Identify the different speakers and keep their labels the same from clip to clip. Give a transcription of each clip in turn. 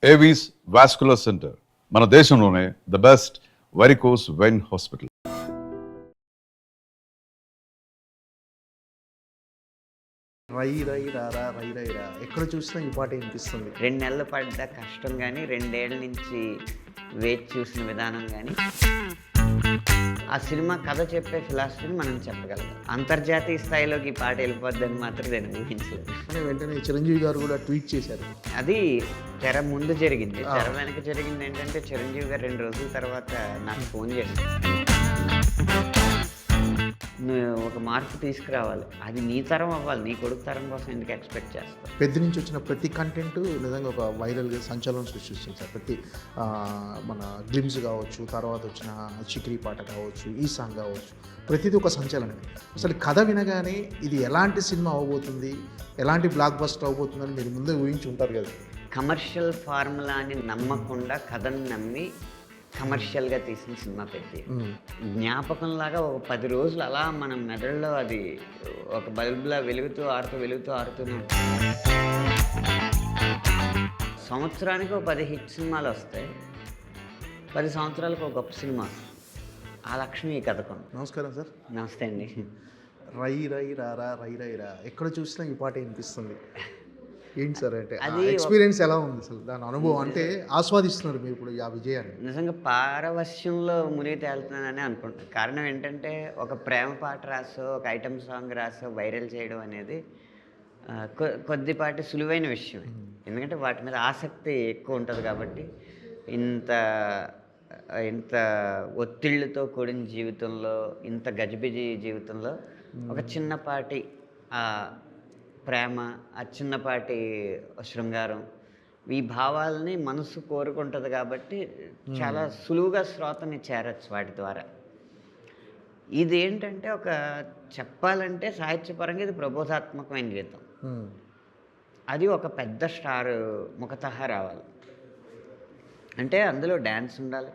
Speaker 1: Avis vascular centre మన దేశంలోనే the best varicose vein hospital.
Speaker 2: రై రై రారా రై రై రా ఎక్కడ చూసినా ఈ పాట వినిపిస్తుంది.
Speaker 3: 2 నెలలు పడ్డ కష్టం కానీ 2 ఏళ్ల నుంచి వేచి చూసిన విధానం కానీ ఆ సినిమా కథ చెప్పే ఫిలాసఫీని మనం చెప్పగలం. అంతర్జాతీయ స్థాయిలోకి ఈ పాట వెళ్ళిపోద్దని మాత్రం నేను ఊహించలేదు.
Speaker 2: అని వెంటనే చిరంజీవి గారు కూడా ట్వీట్ చేశారు.
Speaker 3: అది తెర ముందు జరిగింది. తెర వెనక జరిగింది ఏంటంటే చిరంజీవి గారు 2 రోజుల తర్వాత నాకు ఫోన్ చేశారు. నువ్వు ఒక మార్పు తీసుకురావాలి, అది నీ తరం అవ్వాలి, నీ కొడుకు తరం కోసం ఎందుకు ఎక్స్పెక్ట్ చేస్తావు.
Speaker 2: పెద్ద నుంచి వచ్చిన ప్రతి కంటెంట్ నిజంగా ఒక వైరల్గా సంచలనం సృష్టిస్తుంది సార్. ప్రతి మన గ్లిమ్స్ కావచ్చు, తర్వాత వచ్చిన చిక్రీ పాట కావచ్చు, ఈ సాంగ్ కావచ్చు, ప్రతిదీ ఒక సంచలనం. అసలు కథ వినగానే ఇది ఎలాంటి సినిమా అవబోతుంది, ఎలాంటి బ్లాక్ బస్టర్ అవబోతుందని మీరు ముందే ఊహించి ఉంటారు కదా.
Speaker 3: కమర్షియల్ ఫార్ములాని నమ్మకుండా కథని నమ్మి కమర్షియల్గా తీసిన సినిమా పెట్టి జ్ఞాపకంలాగా ఒక 10 రోజులు అలా మన మెదడులో అది ఒక బల్బులా వెలుగుతూ ఆరుతూనే సంవత్సరానికి ఒక 10 హిట్ సినిమాలు వస్తాయి, 10 సంవత్సరాలకు ఒక గొప్ప సినిమా. ఆ లక్ష్మి ఈ కథకం.
Speaker 2: నమస్కారం సార్.
Speaker 3: నమస్తే అండి.
Speaker 2: రై రై రారా రై రై రా ఎక్కడ చూసినా ఈ పాట వినిపిస్తుంది. ఏంటి సార్ అంటే
Speaker 3: అది
Speaker 2: ఎక్స్పీరియన్స్ ఎలా ఉంది అసలు, దాని అనుభవం అంటే ఆస్వాదిస్తున్నారు మీరు ఇప్పుడు ఆ విజయాన్ని?
Speaker 3: నిజంగా పారవశ్యంలో మునిగి తేలుతున్నానని అనుకుంటున్నాను. కారణం ఏంటంటే ఒక ప్రేమ పాట రాసో, ఒక ఐటమ్ సాంగ్ రాసో వైరల్ చేయడం అనేది కొద్దిపాటి సులువైన విషయం. ఎందుకంటే వాటి మీద ఆసక్తి ఎక్కువ ఉంటుంది కాబట్టి. ఇంత ఒత్తిళ్ళతో కూడిన జీవితంలో, ఇంత గజిబిజి జీవితంలో ఒక చిన్నపాటి ప్రేమ, ఆ చిన్నపాటి శృంగారం, ఈ భావాలని మనసు కోరుకుంటుంది కాబట్టి చాలా సులువుగా శ్రోతని చేరచ్చు వాటి ద్వారా. ఇది ఏంటంటే ఒక చెప్పాలంటే సాహిత్యపరంగా ఇది ప్రబోధాత్మకమైన గీతం. అది ఒక పెద్ద స్టార్ ముఖతః రావాలి అంటే అందులో డ్యాన్స్ ఉండాలి,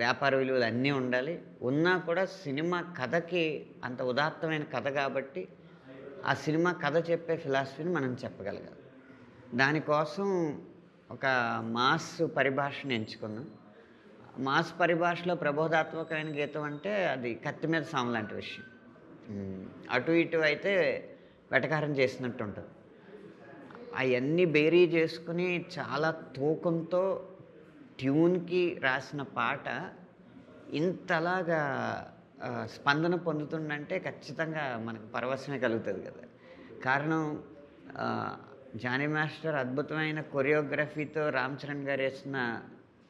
Speaker 3: వ్యాపార విలువలు అన్నీ ఉండాలి. ఉన్నా కూడా సినిమా కథకి అంత ఉదాత్తమైన కథ కాబట్టి ఆ సినిమా కథ చెప్పే ఫిలాసఫీని మనం చెప్పగలగాలి. దానికోసం ఒక మాస్ పరిభాషను ఎంచుకున్నాం. మాస్ పరిభాషలో ప్రబోధాత్మకమైన గీతం అంటే అది కత్తి మీద సాము లాంటి విషయం. అటు ఇటు అయితే వెటకారం చేసినట్టు ఉంటుంది. అవన్నీ బేరీ చేసుకుని చాలా తూకంతో ట్యూన్కి రాసిన పాట ఇంతలాగా స్పందన పొందుతుందంటే ఖచ్చితంగా మనకు పరవశమే కలుగుతుంది కదా. కారణం జానీ మాస్టర్ అద్భుతమైన కొరియోగ్రఫీతో రామ్ చరణ్ గారు వేసిన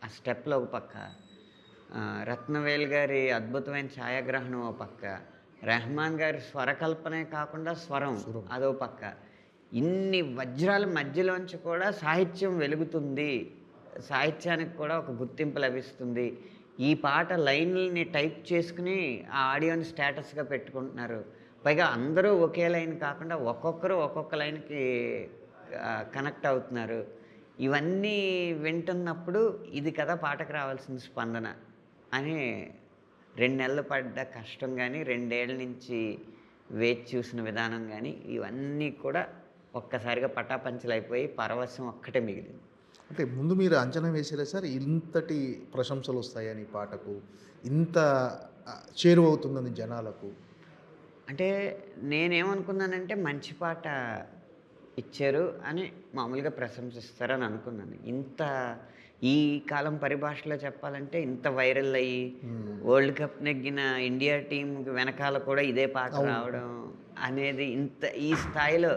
Speaker 3: ఆ స్టెప్లో ఒక పక్క, రత్నవేల్ గారి అద్భుతమైన ఛాయాగ్రహణం ఒక పక్క, రెహమాన్ గారి స్వరకల్పనే కాకుండా స్వరం అదో పక్క, ఇన్ని వజ్రాల మధ్యలోంచి కూడా సాహిత్యం వెలుగుతుంది, సాహిత్యానికి కూడా ఒక గుర్తింపు లభిస్తుంది. ఈ పాట లైన్లని టైప్ చేసుకుని ఆ ఆడియోని స్టేటస్గా పెట్టుకుంటున్నారు. పైగా అందరూ ఒకే లైన్ కాకుండా ఒక్కొక్కరు ఒక్కొక్క లైన్కి కనెక్ట్ అవుతున్నారు. ఇవన్నీ వింటున్నప్పుడు ఇది కదా పాటకు రావాల్సిన స్పందన అని 2 నెలలు పడ్డ కష్టం కానీ 2 ఏళ్ల నుంచి వేచి చూసిన విధానం కానీ ఇవన్నీ కూడా ఒక్కసారిగా పటాపంచలైపోయి పరవశం ఒక్కటే మిగిలింది.
Speaker 2: అంటే ముందు మీరు అంచనా వేసారా సార్ ఇంతటి ప్రశంసలు వస్తాయని, పాటకు ఇంత చేరువవుతుందని జనాలకు?
Speaker 3: అంటే నేనేమనుకున్నానంటే మంచి పాట ఇచ్చారు అని మామూలుగా ప్రశంసిస్తారని అనుకున్నాను. ఇంత ఈ కాలం పరిభాషలో చెప్పాలంటే ఇంత వైరల్ అయ్యి వరల్డ్ కప్ నెగ్గిన ఇండియా టీంకి వెనకాల కూడా ఇదే పాట రావడం అనేది ఈ స్థాయిలో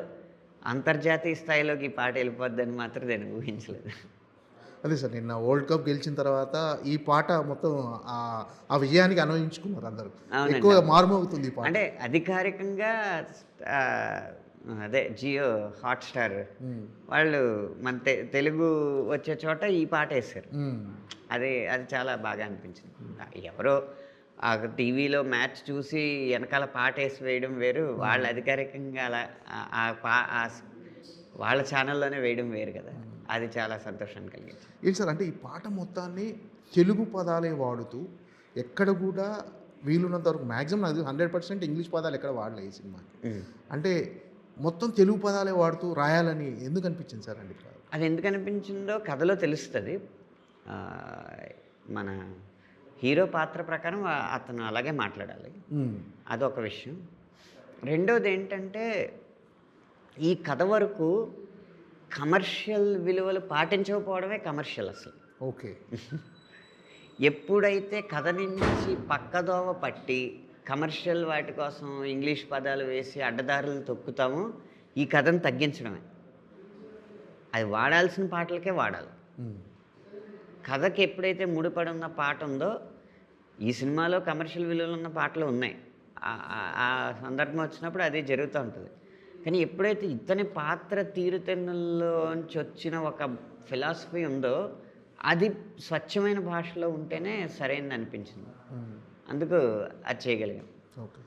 Speaker 3: అంతర్జాతీయ స్థాయిలోకి ఈ పాట వెళ్ళిపోద్దని మాత్రం నేను ఊహించలేదు.
Speaker 2: అదే సార్, నిన్న వరల్డ్ కప్ గెలిచిన తర్వాత ఈ పాట మొత్తం ఆ విజయానికి అన్వయించుకున్నారు అందరూ. ఎక్కువ మారుమోగుతుంది ఈ పాట. అంటే
Speaker 3: అధికారికంగా అదే జియో హాట్స్టార్ వాళ్ళు మన తెలుగు వచ్చే చోట ఈ పాట వేశారు. అది చాలా బాగా అనిపించింది. ఎవరో ఆ టీవీలో మ్యాచ్ చూసి వెనకాల పాట వేసి వేయడం వేరు, వాళ్ళు అధికారికంగా అలా వాళ్ళ ఛానల్లోనే వేయడం వేరు కదా. అది చాలా సంతోషాన్ని కలిగించింది.
Speaker 2: ఏంటి సార్ అంటే ఈ పాట మొత్తాన్ని తెలుగు పదాలే వాడుతూ ఎక్కడ కూడా వీలున్నంత వరకు మ్యాక్సిమం అది 100% ఇంగ్లీష్ పదాలు ఎక్కడ వాడలే ఈ సినిమాకి. అంటే మొత్తం తెలుగు పదాలే వాడుతూ రాయాలని ఎందుకు అనిపించింది సార్? అంటే
Speaker 3: అది ఎందుకు అనిపించిందో కథలో తెలుస్తుంది. ఆ, మన హీరో పాత్ర ప్రకారం అతను అలాగే మాట్లాడాలి. అదొక విషయం. రెండోది ఏంటంటే ఈ కథ వరకు కమర్షియల్ విలువలు పాటించకపోవడమే కమర్షియల్ అసలు.
Speaker 2: ఓకే.
Speaker 3: ఎప్పుడైతే కథ నుంచి పక్కదోవ పట్టి కమర్షియల్ వాటి కోసం ఇంగ్లీష్ పదాలు వేసి అడ్డదారులు తొక్కుతామో ఈ కథను తగ్గించడమే. అది వాడాల్సిన పాటలకే వాడాలి. కథకి ఎప్పుడైతే ముడిపడి ఉన్న పాట ఉందో, ఈ సినిమాలో కమర్షియల్ విలువలు ఉన్న పాటలు ఉన్నాయి, ఆ సందర్భం వచ్చినప్పుడు అది జరుగుతూ ఉంటుంది. కానీ ఎప్పుడైతే ఇతని పాత్ర తీరుతెన్నుల్లోంచి వచ్చిన ఒక ఫిలాసఫీ ఉందో అది స్వచ్ఛమైన భాషలో ఉంటేనే సరైనది అనిపించింది. అందుకు అది చేయగలిగాం.
Speaker 2: ఓకే.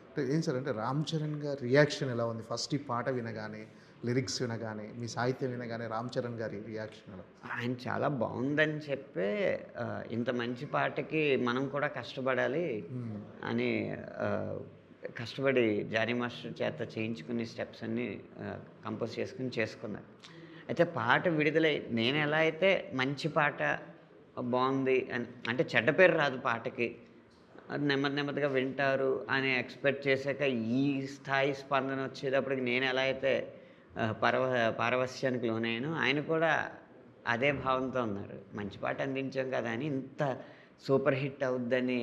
Speaker 2: అంటే ఏం సార్, అంటే రామ్ చరణ్ గారి రియాక్షన్ ఎలా ఉంది ఫస్ట్ ఈ పాట వినగానే, లిరిక్స్ వినగానే, మీ సాహిత్యం వినగానే రామ్ చరణ్ గారి రియాక్షన్ ఎలా?
Speaker 3: ఆయన చాలా బాగుందని చెప్పే ఇంత మంచి పాటకి మనం కూడా కష్టపడాలి అని కష్టపడి జానీ మాస్టర్ చేత చేయించుకుని స్టెప్స్ అన్నీ కంపోజ్ చేసుకున్నారు. అయితే పాట విడుదలై నేను ఎలా అయితే మంచి పాట బాగుంది అని, అంటే చెడ్డ పేరు రాదు పాటకి, అది నెమ్మదిగా వింటారు అని ఎక్స్పెక్ట్ చేశాక ఈ స్థాయి స్పందన వచ్చేటప్పటికి నేను ఎలా అయితే పారవస్యానికి లోనయ్యాను, ఆయన కూడా అదే భావంతో ఉన్నారు. మంచి పాట అందించాం కదా అని ఇంత సూపర్ హిట్ అవుద్దని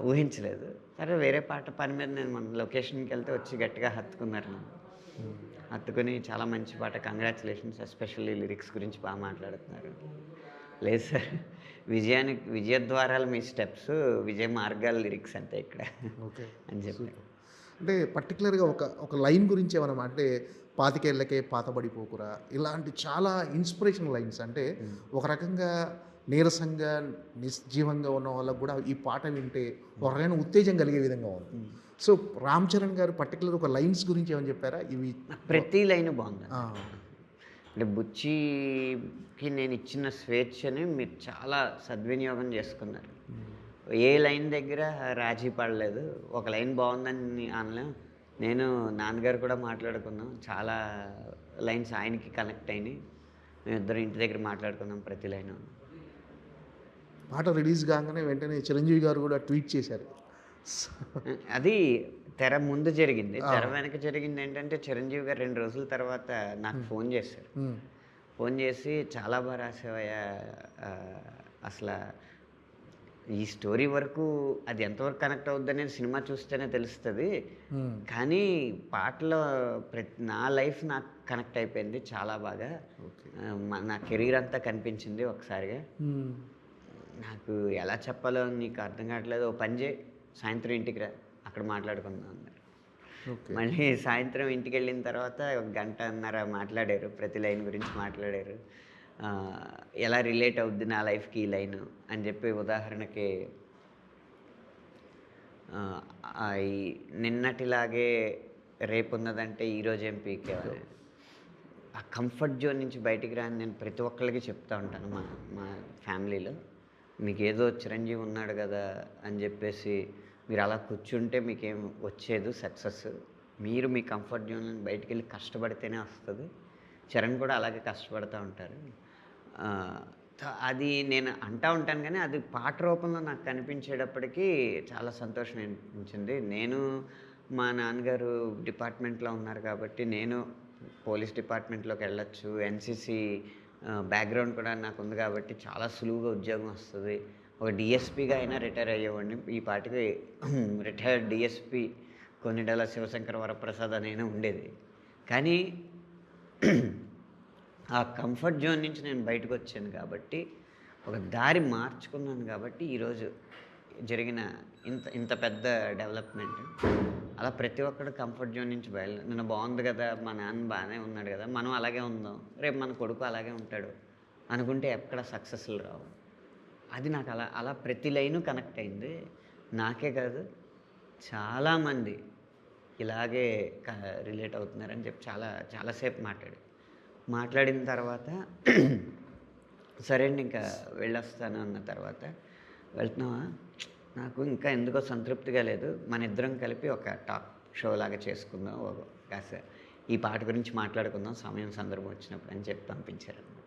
Speaker 3: ఊహించలేదు. సరే వేరే పాట పని మీద నేను మన లొకేషన్కి వెళ్తే వచ్చి గట్టిగా హత్తుకున్నారు నన్ను. హత్తుకుని చాలా మంచి పాట, కంగ్రాచులేషన్స్, ఎస్పెషల్లీ లిరిక్స్ గురించి బాగా మాట్లాడుతున్నారు. లేదు సార్, విజయద్వారాలు మీ స్టెప్స్, విజయ మార్గాల లిరిక్స్ అంతే ఇక్కడ.
Speaker 2: ఓకే
Speaker 3: అని చెప్పి.
Speaker 2: అంటే పర్టికులర్గా ఒక లైన్ గురించి ఏమన్నా అంటే, పాతికేళ్ళకే పాతబడిపోకురా, ఇలాంటి చాలా ఇన్స్పిరేషన్ లైన్స్. అంటే ఒక రకంగా నీరసంగా నిస్జీవంగా ఉన్న వాళ్ళకు కూడా ఈ పాట వింటే ఒక రకమైన ఉత్తేజం కలిగే విధంగా ఉంది. సో రామ్ చరణ్ గారు పర్టికులర్ ఒక లైన్స్ గురించి ఏమని చెప్పారా? ఇవి
Speaker 3: ప్రతి లైన్ బాగుంది. అంటే బుచ్చికి నేను ఇచ్చిన స్వేచ్ఛని మీరు చాలా సద్వినియోగం చేసుకున్నారు. ఏ లైన్ దగ్గర రాజీ పడలేదు. ఒక లైన్ బాగుందని అనలేం. నేను నాన్నగారు కూడా మాట్లాడుకున్నాం, చాలా లైన్స్ ఆయనకి కనెక్ట్ అయినాయి. మేమిద్దరం ఇంటి దగ్గర మాట్లాడుకున్నాం ప్రతి లైన్.
Speaker 2: పాట రిలీజ్ కాగానే వెంటనే చిరంజీవి గారు కూడా ట్వీట్ చేశారు.
Speaker 3: అది తెర ముందు జరిగింది. తెర వెనక జరిగింది ఏంటంటే, చిరంజీవి గారు 2 రోజుల తర్వాత నాకు ఫోన్ చేశారు. ఫోన్ చేసి చాలా బాగా రాసావయ్యా, అసలు ఈ స్టోరీ వరకు అది ఎంతవరకు కనెక్ట్ అవుద్ది అనేది సినిమా చూస్తేనే తెలుస్తుంది, కానీ పాటలో నా లైఫ్ నాకు కనెక్ట్ అయిపోయింది చాలా బాగా. నా కెరీర్ అంతా కనిపించింది ఒకసారిగా. నాకు ఎలా చెప్పాలో నీకు అర్థం కావట్లేదు, ఓ పని చేయి, సాయంత్రం ఇంటికి రా, అక్కడ మాట్లాడుకుందాం అన్నారు. మళ్ళీ సాయంత్రం ఇంటికి వెళ్ళిన తర్వాత 1 గంటన్నర మాట్లాడారు, ప్రతి లైన్ గురించి మాట్లాడారు. ఎలా రిలేట్ అవుద్ది నా లైఫ్కి ఈ లైను అని చెప్పి, ఉదాహరణకి నిన్నటిలాగే రేపు ఉన్నదంటే ఈరోజు ఏం పీకేవాలి, ఆ కంఫర్ట్ జోన్ నుంచి బయటికి రాని నేను ప్రతి ఒక్కరికి చెప్తా ఉంటాను మా ఫ్యామిలీలో. మీకు ఏదో చిరంజీవి ఉన్నాడు కదా అని చెప్పేసి మీరు అలా కూర్చుంటే మీకేం వచ్చేది సక్సెస్. మీరు మీ కంఫర్ట్ జోన్ నుంచి బయటికి వెళ్ళి కష్టపడితేనే వస్తుంది. చరణ్ కూడా అలాగే కష్టపడుతూ ఉంటారు. అది నేను అంటూ ఉంటాను, కానీ అది పాట రూపంలో నాకు కనిపించేటప్పటికీ చాలా సంతోషం అనిపించింది. నేను మా నాన్నగారు డిపార్ట్మెంట్లో ఉన్నారు కాబట్టి నేను పోలీస్ డిపార్ట్మెంట్లోకి వెళ్ళొచ్చు, ఎన్సీసీ బ్యాక్గ్రౌండ్ కూడా నాకు ఉంది కాబట్టి చాలా సులువుగా ఉద్యోగం వస్తుంది. ఒక డిఎస్పీగా అయినా రిటైర్ అయ్యేవాడిని. ఈ పాటికి రిటైర్డ్ డిఎస్పీ కొన్నిడల శివశంకర వరప్రసాద్ అనైనా ఉండేది. కానీ ఆ కంఫర్ట్ జోన్ నుంచి నేను బయటకు వచ్చాను కాబట్టి, ఒక దారి మార్చుకున్నాను కాబట్టి ఈరోజు జరిగిన ఇంత పెద్ద డెవలప్మెంట్. అలా ప్రతి ఒక్కడు కంఫర్ట్ జోన్ నుంచి నిన్న బాగుంది కదా, మా నాన్న బాగానే ఉన్నాడు కదా, మనం అలాగే ఉందాం, రేపు మన కొడుకు అలాగే ఉంటాడు అనుకుంటే ఎక్కడ సక్సెస్లు రావు. అది నాకు అలా ప్రతి లైను కనెక్ట్ అయింది. నాకే కాదు, చాలామంది ఇలాగే రిలేట్ అవుతున్నారని చెప్పి చాలాసేపు మాట్లాడిన తర్వాత సరే అండి ఇంకా వెళ్ళొస్తాను అన్న తర్వాత, వెళ్తున్నావా, నాకు ఇంకా ఎందుకో సంతృప్తిగా లేదు, మన ఇద్దరం కలిపి ఒక టాక్ షో లాగా చేసుకుందాం, కాస్త ఈ పాట గురించి మాట్లాడుకుందాం సమయం సందర్భం వచ్చినప్పుడు అని చెప్పి పంపించారు అనమాట.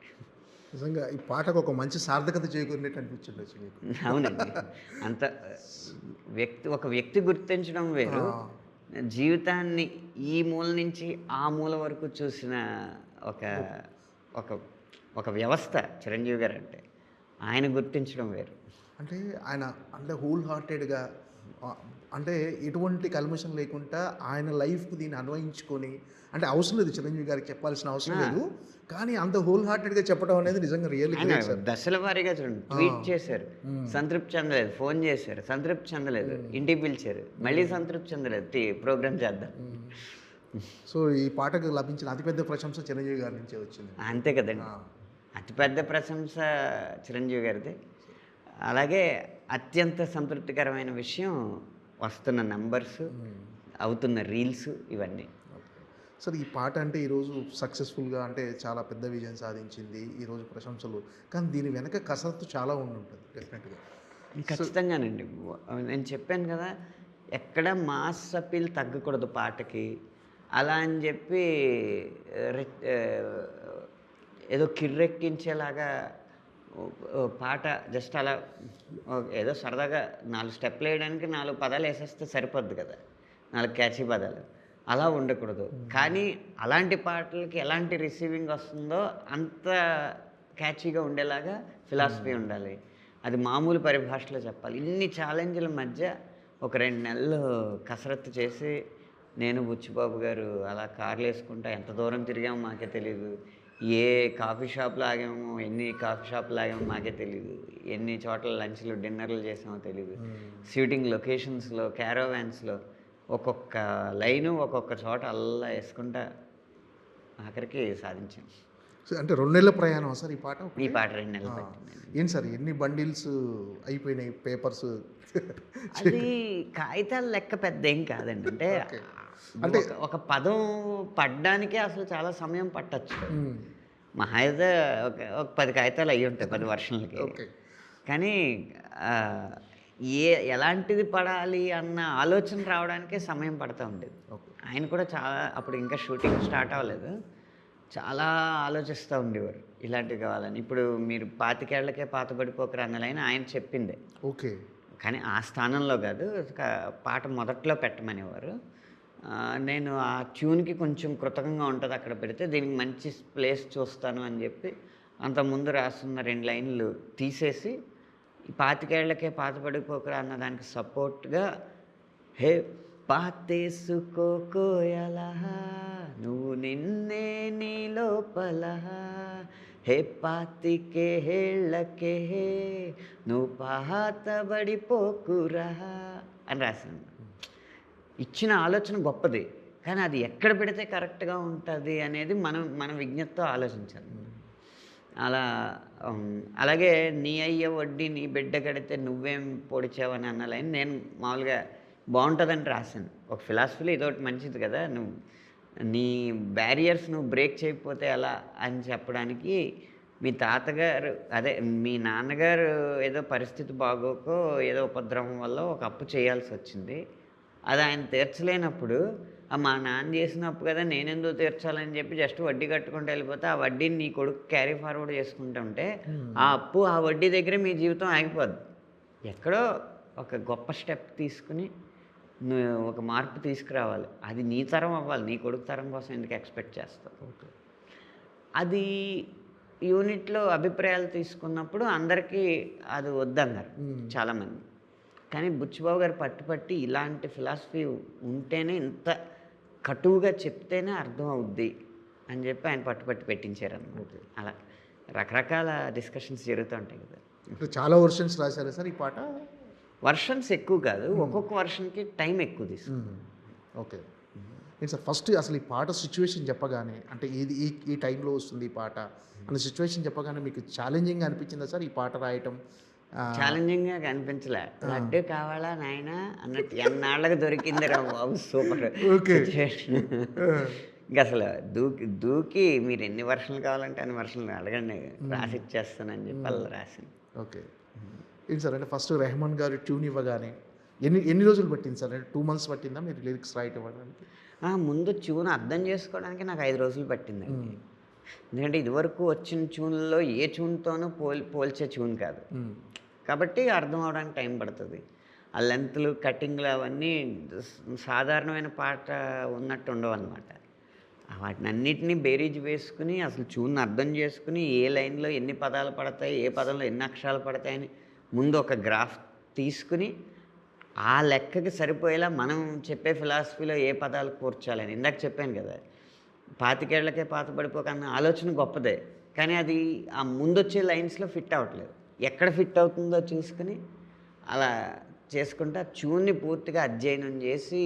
Speaker 2: నిజంగా ఈ పాటకు ఒక మంచి సార్థకత చేకూరినట్టు అనిపించిండొచ్చు మీకు.
Speaker 3: అవునండి. అంత ఒక వ్యక్తి గుర్తించడం వేరు, జీవితాన్ని ఈ మూల నుంచి ఆ మూల వరకు చూసిన ఒక ఒక ఒక వ్యవస్థ చిరంజీవి గారు అంటే, ఆయన గుర్తించడం వేరు.
Speaker 2: అంటే ఆయన అంటే హోల్ హార్టెడ్గా అంటే ఎటువంటి కల్మషం లేకుండా ఆయన లైఫ్కి దీన్ని అన్వయించుకొని, అంటే అవసరం లేదు చిరంజీవి గారికి చెప్పాల్సిన అవసరం లేదు, కానీ అంత హోల్ హార్టెడ్గా చెప్పడం అనేది నిజంగా రియల్.
Speaker 3: ఆయన దశల వారీగా చూడండి, ట్వీట్ చేశారు, సంతృప్తి చెందలేదు, ఫోన్ చేశారు, సంతృప్తి చెందలేదు, ఇంటికి పిలిచారు, మళ్ళీ సంతృప్తి చెందలేదు, ప్రోగ్రామ్ చేద్దాం.
Speaker 2: సో ఈ పాటకు లభించిన అతిపెద్ద ప్రశంస చిరంజీవి గారి నుంచే వచ్చింది.
Speaker 3: అంతే కదండి, అతిపెద్ద ప్రశంస చిరంజీవి గారిది. అలాగే అత్యంత సంతృప్తికరమైన విషయం వస్తున్న నంబర్స్, అవుతున్న రీల్స్, ఇవన్నీ.
Speaker 2: సార్ ఈ పాట అంటే ఈరోజు సక్సెస్ఫుల్గా అంటే చాలా పెద్ద విజయం సాధించింది, ఈరోజు ప్రశంసలు, కానీ దీని వెనక కసరత్తు చాలా ఉంటుంది డెఫినెట్గా.
Speaker 3: ఖచ్చితంగానండి. నేను చెప్పాను కదా, ఎక్కడ మాస్ అప్పీల్ తగ్గకూడదు పాటకి. అలా అని చెప్పి ఏదో కిర్రెక్కించేలాగా పాట జస్ట్ అలా ఏదో సరదాగా 4 స్టెప్లు వేయడానికి 4 పదాలు వేసేస్తే సరిపోద్ది కదా, 4 క్యాచీ పదాలు, అలా ఉండకూడదు. కానీ అలాంటి పాటలకి ఎలాంటి రిసీవింగ్ వస్తుందో అంత క్యాచీగా ఉండేలాగా ఫిలాసఫీ ఉండాలి. అది మామూలు పరిభాషలో చెప్పాలి. ఇన్ని ఛాలెంజ్ల మధ్య ఒక 2 నెలలు కసరత్తు చేసి, నేను బుచ్చిబాబు గారు అలా కార్లు వేసుకుంటా ఎంత దూరం తిరిగామో మాకే తెలియదు, ఏ కాఫీ షాప్లో ఆగామో, ఎన్ని కాఫీ షాప్లో ఆగామో మాకే తెలియదు, ఎన్ని చోట్ల లంచ్లు డిన్నర్లు చేసామో తెలియదు, షూటింగ్ లొకేషన్స్లో, క్యారోవాన్స్లో ఒక్కొక్క లైను ఒక్కొక్క చోట అల్లా వేసుకుంటా ఆఖరికి సాధించాను.
Speaker 2: అంటే 2 నెలల ప్రయాణం సార్ ఈ పాట?
Speaker 3: ఈ పాట 2 నెలలు పట్టింది.
Speaker 2: ఏంటి సార్ ఎన్ని బండిల్స్ అయిపోయినాయి పేపర్స్?
Speaker 3: అది కాగితాల లెక్క పెద్ద ఏం కాదండి. అంటే ఒక పదం పడ్డానికే అసలు చాలా సమయం పట్టచ్చు. మహా అయితే ఒక 10 కాగితాలు అయ్యి ఉంటాయి 10 వర్షన్లకి. కానీ ఎలాంటిది పడాలి అన్న ఆలోచన రావడానికే సమయం పడుతూ ఉండేది. ఆయన కూడా చాలా, అప్పుడు ఇంకా షూటింగ్ స్టార్ట్ అవ్వలేదు, చాలా ఆలోచిస్తూ ఉండేవారు ఇలాంటివి కావాలని. ఇప్పుడు మీరు 25 ఏళ్లకే పాతబడిపోకరు అన్న లైన్ ఆయన చెప్పిందే.
Speaker 2: ఓకే.
Speaker 3: కానీ ఆ స్థానంలో కాదు, పాట మొదట్లో పెట్టమనేవారు. నేను ఆ ట్యూన్కి కొంచెం కృతజ్ఞంగా ఉంటుంది అక్కడ పెడితే, దీనికి మంచి ప్లేస్ చూస్తాను అని చెప్పి అంతకుముందు రాస్తున్న 2 లైన్లు తీసేసి, ఈ 25 ఏళ్లకే పాతబడిపోకరా అన్న దానికి సపోర్ట్గా, హే పాతేసుకోకోయలా నువ్వు నిన్నే నీ లోపల, హే 25 ఏళ్లకే నువ్వు పాతబడిపోకురా అని రాశాను. ఇచ్చిన ఆలోచన గొప్పది, కానీ అది ఎక్కడ పెడితే కరెక్ట్గా ఉంటుంది అనేది మన విజ్ఞతతో ఆలోచించాలి. అలాగే నీ అయ్య వడ్డీ నీ బిడ్డ కడితే నువ్వేం పొడిచావని అన్న లైన్ నేను మామూలుగా బాగుంటుందని రాశాను. ఒక ఫిలాసఫీలో ఇదొకటి మంచిది కదా, నువ్వు నీ బ్యారియర్స్ నువ్వు బ్రేక్ చేయకపోతే ఎలా అని చెప్పడానికి, మీ తాతగారు అదే మీ నాన్నగారు ఏదో పరిస్థితి బాగోకో ఏదో ఉపద్రవం వల్ల ఒక అప్పు చేయాల్సి వచ్చింది, అది ఆయన తీర్చలేనప్పుడు మా నాన్న చేసిన అప్పు కదా నేనెందుకు తీర్చాలని చెప్పి జస్ట్ వడ్డీ కట్టుకుంటూ వెళ్ళిపోతే, ఆ వడ్డీని నీ కొడుకు క్యారీ ఫార్వర్డ్ చేసుకుంటూ ఉంటే ఆ అప్పు ఆ వడ్డీ దగ్గరే మీ జీవితం ఆగిపోద్ది. ఎక్కడో ఒక గొప్ప స్టెప్ తీసుకుని ఒక మార్పు తీసుకురావాలి. అది నీ తరం అవ్వాలి, నీ కొడుకు తరం కోసం ఎందుకు ఎక్స్పెక్ట్ చేస్తావు? అది యూనిట్లో అభిప్రాయాలు తీసుకున్నప్పుడు అందరికీ అది వద్దన్నారు చాలామంది. కానీ బుచ్చిబాబు గారు పట్టుపట్టి ఇలాంటి ఫిలాసఫీ ఉంటేనే, ఇంత కటువుగా చెప్తేనే అర్థం అవుద్ది అని చెప్పి ఆయన పట్టుపట్టి పెట్టించారు అన్నమాట. అలా రకరకాల డిస్కషన్స్ జరుగుతూ ఉంటాయి కదా.
Speaker 2: చాలా వర్షన్స్ రాశారు సార్ ఈ పాట?
Speaker 3: వర్షన్స్ ఎక్కువ కాదు, ఒక్కొక్క వర్షన్కి టైం ఎక్కువ తీసుకుంది.
Speaker 2: ఓకే. ఏంటి సార్ ఫస్ట్ అసలు ఈ పాట సిచ్యువేషన్ చెప్పగానే, అంటే ఇది ఈ టైంలో వస్తుంది ఈ పాట అనే సిచ్యువేషన్ చెప్పగానే మీకు ఛాలెంజింగ్ అనిపించిందా సార్ ఈ పాట రాయటం?
Speaker 3: ఛాలెంజింగ్గా కనిపించలే. లడ్డు కావాలా నాయన అన్నట్టు ఎన్నాళ్ళకి దొరికింది రా బాబు, సూపర్ సిచ్యువేషన్. ఇంకా అసలు దూకి మీరు ఎన్ని వర్షన్లు కావాలంటే అన్ని వర్షన్లు అడగండి, రాసి ఇచ్చేస్తానని చెప్పి అలా రాసింది.
Speaker 2: ఓకే. ఏంటి సార్ అంటే ఫస్ట్ రెహమాన్ గారు ట్యూన్ ఇవ్వగానే ఎన్ని రోజులు పట్టింది సార్? అంటే 2 months పట్టిందా మీరు లిరిక్స్ రైట్ ఇవ్వడానికి?
Speaker 3: ముందు ట్యూన్ అర్థం చేసుకోవడానికి నాకు 5 రోజులు పట్టిందండి. ఎందుకంటే ఇదివరకు వచ్చిన ట్యూన్‌లో ఏ ట్యూన్‌తోనూ పోల్చే ట్యూన్ కాదు. కాబట్టి అర్థం అవ్వడానికి టైం పడుతుంది. ఆ లెంగ్త్‌లు, కటింగ్‌లు అవన్నీ సాధారణమైన పాట ఉన్నట్టు ఉండవన్నమాట. వాటినన్నిటిని బేరీజు వేసుకుని అసలు ట్యూన్‌ని అర్థం చేసుకుని ఏ లైన్‌లో ఎన్ని పదాలు పడతాయి, ఏ పదంలో ఎన్ని అక్షరాలు పడతాయని ముందు ఒక గ్రాఫ్ తీసుకుని ఆ లెక్కకి సరిపోయేలా మనం చెప్పే ఫిలాసఫీలో ఏ పదాలు కూర్చాలని ఇందాక చెప్పాను కదా! 25 ఏళ్లకే పాతబడిపోకన్న ఆలోచన గొప్పదే. కానీ అది ఆ ముందొచ్చే లైన్స్‌లో ఫిట్ అవ్వట్లేదు. ఎక్కడ ఫిట్ అవుతుందో చూసుకొని అలా చేసుకుంటా ట్యూన్‌ని పూర్తిగా అధ్యయనం చేసి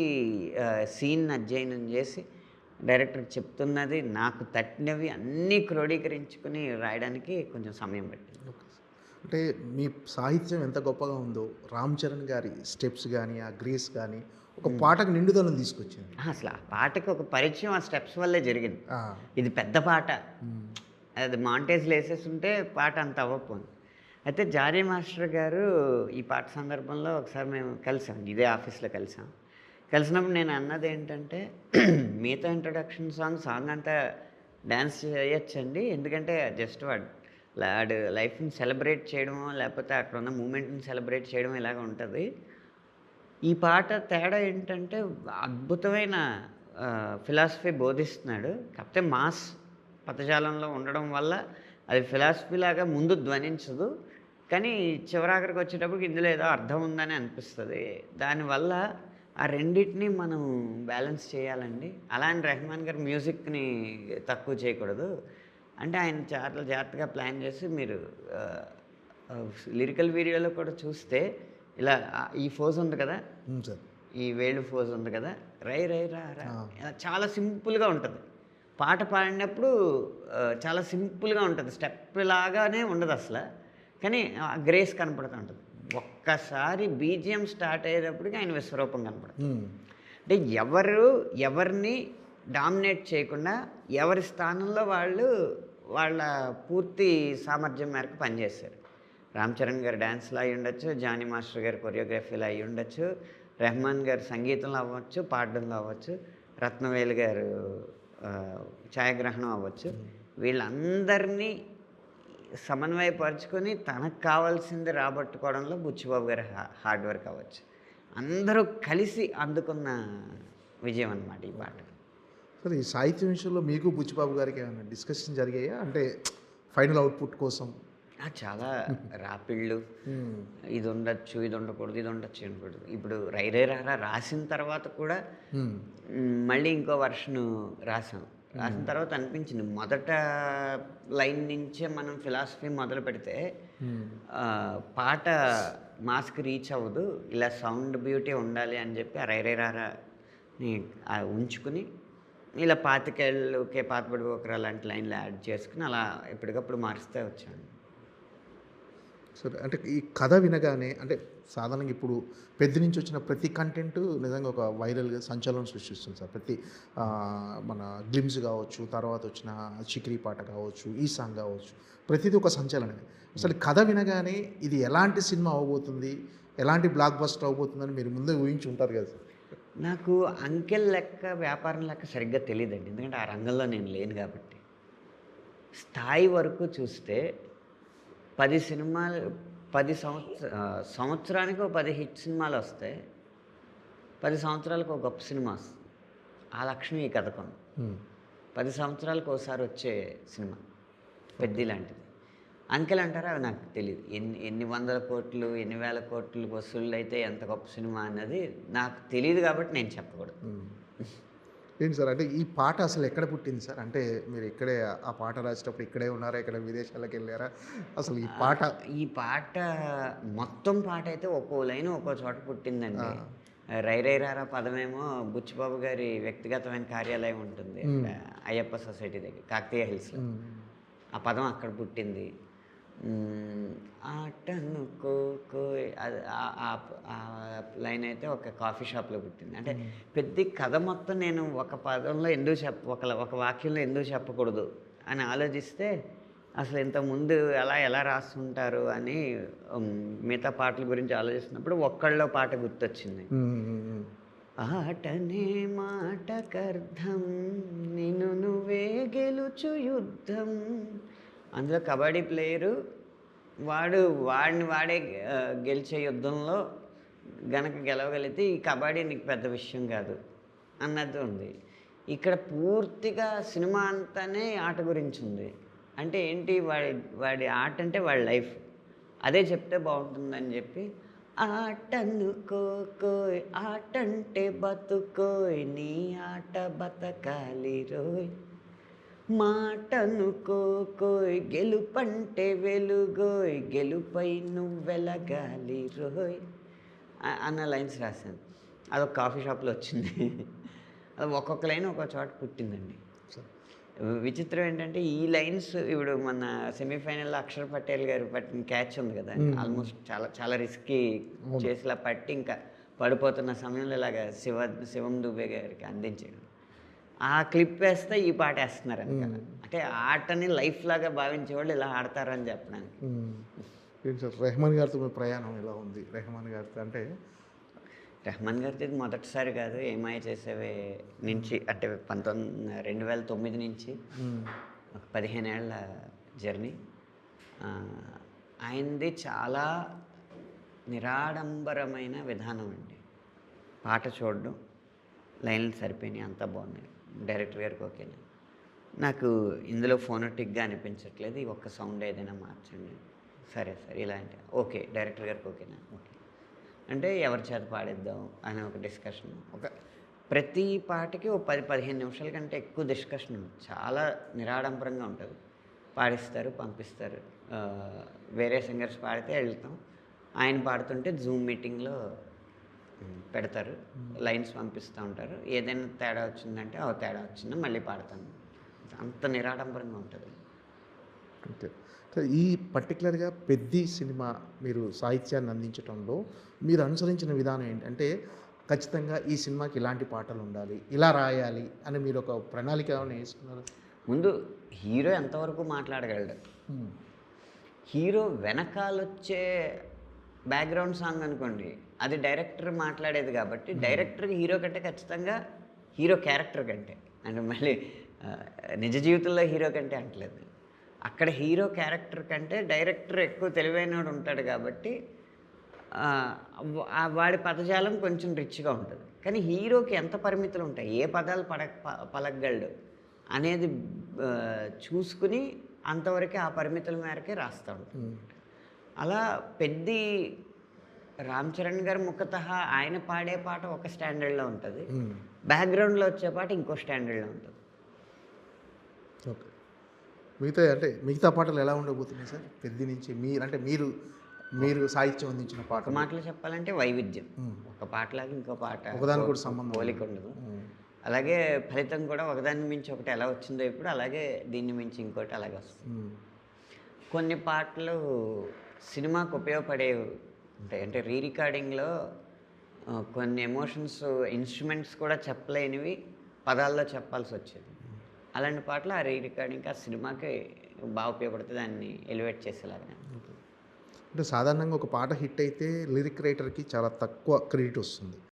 Speaker 3: సీన్‌ని అధ్యయనం చేసి డైరెక్టర్‌కి చెప్తున్నది నాకు తట్టినవి అన్నీ క్రోడీకరించుకొని రాయడానికి కొంచెం సమయం పట్టింది.
Speaker 2: అంటే మీ సాహిత్యం ఎంత గొప్పగా ఉందో రామ్ చరణ్ గారి స్టెప్స్ కానీ ఆ గ్రేస్ కానీ ఒక పాటకు నిండుదనం తీసుకొచ్చింది.
Speaker 3: అసలు ఆ పాటకి ఒక పరిచయం ఆ స్టెప్స్ వల్లే జరిగింది.
Speaker 2: ఆ,
Speaker 3: ఇది పెద్ద పాట. అది మాంటేజ్‌లో ఏసేసుంటే పాట అంత అవ్వకపోను. అయితే జానీ మాస్టర్ గారు ఈ పాట సందర్భంలో ఒకసారి మేము కలిసాం. ఇదే ఆఫీస్‌లో కలిసాం. కలిసినప్పుడు నేను అన్నదేంటంటే మిగతా ఇంట్రొడక్షన్ సాంగ్ అంతా డాన్స్ చేయొచ్చండి. ఎందుకంటే జస్ట్ వాడు లైఫ్‌ని సెలబ్రేట్ చేయడమో, లేకపోతే అక్కడున్న మూమెంట్‌ని సెలబ్రేట్ చేయడం ఇలాగ ఉంటది. ఈ పాట తేడా ఏంటంటే అద్భుతమైన ఫిలాసఫీ బోధిస్తున్నాడు. కాకపోతే మాస్ పదజాలంలో ఉండడం వల్ల అది ఫిలాసఫీలాగా ముందు ధ్వనించదు. కానీ చివరాఖరికి వచ్చేటప్పటికి ఇందులో ఏదో అర్థం ఉందని అనిపిస్తది. దానివల్ల ఆ రెండిటిని మనం బ్యాలెన్స్ చేయాలండి. అలా అని రెహమాన్ గారి మ్యూజిక్‌ని తక్కువ చేయకూడదు. అంటే ఆయన చాలా జాగ్రత్తగా ప్లాన్ చేసి మీరు లిరికల్ వీడియోలో కూడా చూస్తే ఇలా ఈ ఫోజ్ ఉంది కదా!
Speaker 2: సార్.
Speaker 3: ఈ వేళ్ళు ఫోజ్ ఉంది కదా! రై రై రా రా ఇలా చాలా సింపుల్గా ఉంటుంది. పాట పాడినప్పుడు చాలా సింపుల్గా ఉంటుంది. స్టెప్ లాగానే ఉండదు అసలు. కానీ ఆ గ్రేస్ కనపడుతూ ఉంటుంది. ఒక్కసారి బీజీఎం స్టార్ట్ అయ్యేటప్పటికి ఆయన విశ్వరూపం కనపడుతుంది. అంటే ఎవరిని డామినేట్ చేయకుండా ఎవరి స్థానంలో వాళ్ళు వాళ్ళ పూర్తి సామర్థ్యం మేరకు పనిచేశారు. రామ్ చరణ్ గారు డ్యాన్స్లో అయి ఉండొచ్చు, జానీ మాస్టర్ గారి కొరియోగ్రఫీలో అయి ఉండొచ్చు, రెహమాన్ గారు సంగీతంలో అవ్వచ్చు, పాడడంలో అవ్వచ్చు, రత్నవేలు గారు ఛాయాగ్రహణం అవ్వచ్చు. వీళ్ళందరినీ సమన్వయపరుచుకొని తనకు కావాల్సింది రాబట్టుకోవడంలో బుచ్చిబాబు గారి హార్డ్ వర్క్ అవ్వచ్చు. అందరూ కలిసి అందుకున్న విజయం అన్నమాట ఈ పాట.
Speaker 2: సరే, ఈ సాహిత్యం విషయంలో మీకు బుచ్చిబాబు గారికి ఏమైనా డిస్కషన్ జరిగాయా? అంటే ఫైనల్ అవుట్పుట్ కోసం.
Speaker 3: చాలా రాపిళ్ళు ఇది ఉండొచ్చు, ఇది ఉండకూడదు, ఇది ఉండొచ్చు అనకూడదు. ఇప్పుడు రై రై రారా రాసిన తర్వాత కూడా మళ్ళీ ఇంకో వర్షను రాసాం. రాసిన తర్వాత అనిపించింది మొదట లైన్ నుంచే మనం ఫిలాసఫీ మొదలు పెడితే పాట మాస్కి రీచ్ అవ్వదు, ఇలా సౌండ్ బ్యూటీ ఉండాలి అని చెప్పి ఆ రై రై రారాని ఉంచుకుని ఇలా 25 ఏళ్ళకే పాతబడిపోకరా లాంటి లైన్లు యాడ్ చేసుకుని అలా ఎప్పటికప్పుడు మారుస్తూ వచ్చాను.
Speaker 2: సరే, అంటే ఈ కథ వినగానే అంటే సాధారణంగా ఇప్పుడు పెద్ద నుంచి వచ్చిన ప్రతి కంటెంట్ నిజంగా ఒక వైరల్గా సంచలనం సృష్టిస్తుంది సార్. ప్రతి మన గ్లిమ్స్ కావచ్చు, తర్వాత వచ్చిన చిక్రీ పాట కావచ్చు, ఈ సాంగ్ కావచ్చు, ప్రతిదీ ఒక సంచలనమే. అసలు కథ వినగానే ఇది ఎలాంటి సినిమా అవబోతుంది, ఎలాంటి బ్లాక్ బస్టర్ అవబోతుందని మీరు ముందే ఊహించి ఉంటారు కదా సార్.
Speaker 3: నాకు అంకెల్ లెక్క వ్యాపారం లెక్క సరిగ్గా తెలియదండి. ఎందుకంటే ఆ రంగంలో నేను లేను కాబట్టి. స్థాయి వరకు చూస్తే 10 సినిమాలు 10 సంవత్సరానికి ఒక 10 హిట్ సినిమాలు వస్తాయి. 10 సంవత్సరాలకు ఒక గొప్ప సినిమా వస్తుంది. ఆ లక్ష్యం ఈ కథకుంది. 10 సంవత్సరాలకు ఒకసారి వచ్చే సినిమా పెద్ది లాంటిది. అంకెలు అంటారా అవి నాకు తెలియదు. ఎన్ని వందల కోట్లు, ఎన్ని వేల కోట్లు వసూళ్ళు అయితే ఎంత గొప్ప సినిమా అన్నది నాకు తెలియదు కాబట్టి నేను చెప్పకూడదు.
Speaker 2: ఏంటి సార్, అంటే ఈ పాట అసలు ఎక్కడ పుట్టింది సార్? అంటే మీరు ఇక్కడే ఆ పాట రాసేటప్పుడు ఇక్కడే ఉన్నారా, ఇక్కడ విదేశాలకు వెళ్ళారా? అసలు ఈ పాట
Speaker 3: మొత్తం పాట అయితే ఒక్కో లైన్ ఒక్కో చోట పుట్టిందండి. రై రై రారా పదమేమో బుచ్చిబాబు గారి వ్యక్తిగతమైన కార్యాలయం ఉంటుంది అయ్యప్ప సొసైటీ దగ్గర కాకతీయ హిల్స్లో. ఆ పదం అక్కడ పుట్టింది. ఆటనుకో ఆ లైన్ అయితే ఒక కాఫీ షాప్లో పుట్టింది. అంటే పెద్ద కథ మొత్తం నేను ఒక పదంలో ఎందుకు ఒక వాక్యంలో ఎందుకు చెప్పకూడదు అని ఆలోచిస్తే అసలు ఇంతకుముందు ఎలా రాస్తుంటారు అని మిగతా పాటల గురించి ఆలోచిస్తున్నప్పుడు ఒక్కళ్ళో పాట గుర్తొచ్చింది. ఆటనే మాటకర్థం నిన్ను నువ్వే గెలుచు యుద్ధం. అందులో కబడ్డీ ప్లేయరు వాడిని వాడే గెలిచే యుద్ధంలో గనక గెలవగలిగితే ఈ కబడ్డీ నీకు పెద్ద విషయం కాదు అన్నది ఉంది. ఇక్కడ పూర్తిగా సినిమా అంతానే ఆట గురించి ఉంది. అంటే ఏంటి, వాడి ఆట అంటే వాడి లైఫ్, అదే చెప్తే బాగుంటుందని చెప్పి ఆటనుకోయ్ ఆటంటే బతుకోయ్ నీ ఆట బతకాలి రోయ్, మాటనుకోయ్ గెలుపంటే వెలుగోయ్ గెలుపై నువ్వెలగాలి రోయ్ అన్న లైన్స్ రాశాను. అదొక కాఫీ షాప్లో వచ్చింది. అది ఒక్కొక్క లైన్ ఒక్కొక్క చోట పుట్టిందండి. విచిత్రం ఏంటంటే ఈ లైన్స్ ఇప్పుడు మన సెమీఫైనల్లో అక్షర్ పటేల్ గారు పట్టిన క్యాచ్ ఉంది కదా, ఆల్మోస్ట్ చాలా చాలా రిస్కీ చేసిలా పట్టి ఇంకా పడిపోతున్న సమయంలో ఇలాగ శివం దుబే గారికి అందించాడు. ఆ క్లిప్ వేస్తే ఈ పాట వేస్తున్నారు అనక. అంటే ఆటని లైఫ్ లాగా భావించే వాళ్ళు ఇలా ఆడతారని చెప్పడానికి.
Speaker 2: ఏంటి సార్ రెహమాన్ గారితో మీ ప్రయాణం ఎలా ఉంది? రెహమాన్ గారితో అంటే
Speaker 3: రెహమాన్ గారితో ఇది మొదటిసారి కాదు, ఏమై చేసేవే నుంచి అంటే 2009 నుంచి ఒక 15 ఏళ్ల జర్నీ. ఆయనది చాలా నిరాడంబరమైన విధానం అండి. పాట చూడడం, లైన్లు సరిపోయినాయి, అంతా బాగున్నాయి, డైరెక్టర్ గారికి ఓకేనా, నాకు ఇందులో ఫోనోటిక్గా అనిపించట్లేదు, ఈ ఒక్క సౌండ్ ఏదైనా మార్చండి, సరే సరే ఇలా అంటే ఓకే, డైరెక్టర్ గారికి ఓకేనా, ఓకే అంటే ఎవరి చేత పాడిద్దాం అనే ఒక డిస్కషన్. ప్రతి పాటకి ఓ 10-15 నిమిషాల కంటే ఎక్కువ డిస్కషన్ చాలా నిరాడంబరంగా ఉంటుంది. పాడిస్తారు, పంపిస్తారు, వేరే సింగర్స్ పాడితే వెళ్తాం, ఆయన పాడుతుంటే జూమ్ మీటింగ్లో పెడతారు, లైన్స్ పంపిస్తూ ఉంటారు, ఏదైనా తేడా వచ్చిందంటే తేడా వచ్చిందో మళ్ళీ పాడతాను, అంత నిరాడంబరంగా ఉంటుంది.
Speaker 2: ఓకే. ఈ పర్టికులర్గా పెద్ది సినిమా మీరు సాహిత్యాన్ని అందించడంలో మీరు అనుసరించిన విధానం ఏంటి? అంటే ఖచ్చితంగా ఈ సినిమాకి ఇలాంటి పాటలు ఉండాలి, ఇలా రాయాలి అని మీరు ఒక ప్రణాళిక ఏమైనా వేసుకున్నారు?
Speaker 3: ముందు హీరో ఎంతవరకు మాట్లాడగలడు, హీరో వెనకాలొచ్చే బ్యాక్గ్రౌండ్ సాంగ్ అనుకోండి, అది డైరెక్టర్ మాట్లాడేది కాబట్టి డైరెక్టర్కి హీరో కంటే ఖచ్చితంగా హీరో క్యారెక్టర్ కంటే, అంటే మళ్ళీ నిజ జీవితంలో హీరో కంటే అంటలేదు, అక్కడ హీరో క్యారెక్టర్ కంటే డైరెక్టర్ ఎక్కువ తెలివైనవాడు ఉంటాడు కాబట్టి వాడి పదజాలం కొంచెం రిచ్గా ఉంటుంది. కానీ హీరోకి ఎంత పరిమితులు ఉంటాయి, ఏ పదాలు పలకగలడు అనేది చూసుకుని అంతవరకే ఆ పరిమితుల మేరకే రాస్తూ ఉంటాడు. అలా పెద్ది రామ్ చరణ్ గారు ముఖతః ఆయన పాడే పాట ఒక స్టాండర్డ్లో ఉంటుంది, బ్యాక్గ్రౌండ్లో వచ్చే పాట ఇంకో స్టాండర్డ్లో ఉంటుంది.
Speaker 2: ఓకే. మిగతా పాటలు ఎలా ఉండబోతున్నాయి సార్ పెద్ది నుంచి? మీరు సాహిత్యం అందించిన పాట
Speaker 3: మాటలు చెప్పాలంటే వైవిధ్యం, ఒక పాటలాగా ఇంకో పాట
Speaker 2: ఒకదాని కూడా సంబంధం
Speaker 3: పోలిక ఉండదు. అలాగే ఫలితం కూడా ఒకదాని మించి ఒకటి ఎలా వచ్చిందో ఇప్పుడు, అలాగే దీన్ని మించి ఇంకోటి అలాగే వస్తుంది. కొన్ని పాటలు సినిమాకు ఉపయోగపడేవి ఉంటాయి, అంటే రీ రికార్డింగ్లో కొన్ని ఎమోషన్స్ ఇన్స్ట్రుమెంట్స్ కూడా చెప్పలేనివి పదాల్లో చెప్పాల్సి వచ్చేది. అలాంటి పాటలు ఆ రీ రికార్డింగ్ ఆ సినిమాకి బాగా ఉపయోగపడుతుంది, దాన్ని ఎలివేట్ చేసేలాగా.
Speaker 2: అంటే సాధారణంగా ఒక పాట హిట్ అయితే లిరిక్ రైటర్కి చాలా తక్కువ క్రెడిట్ వస్తుంది.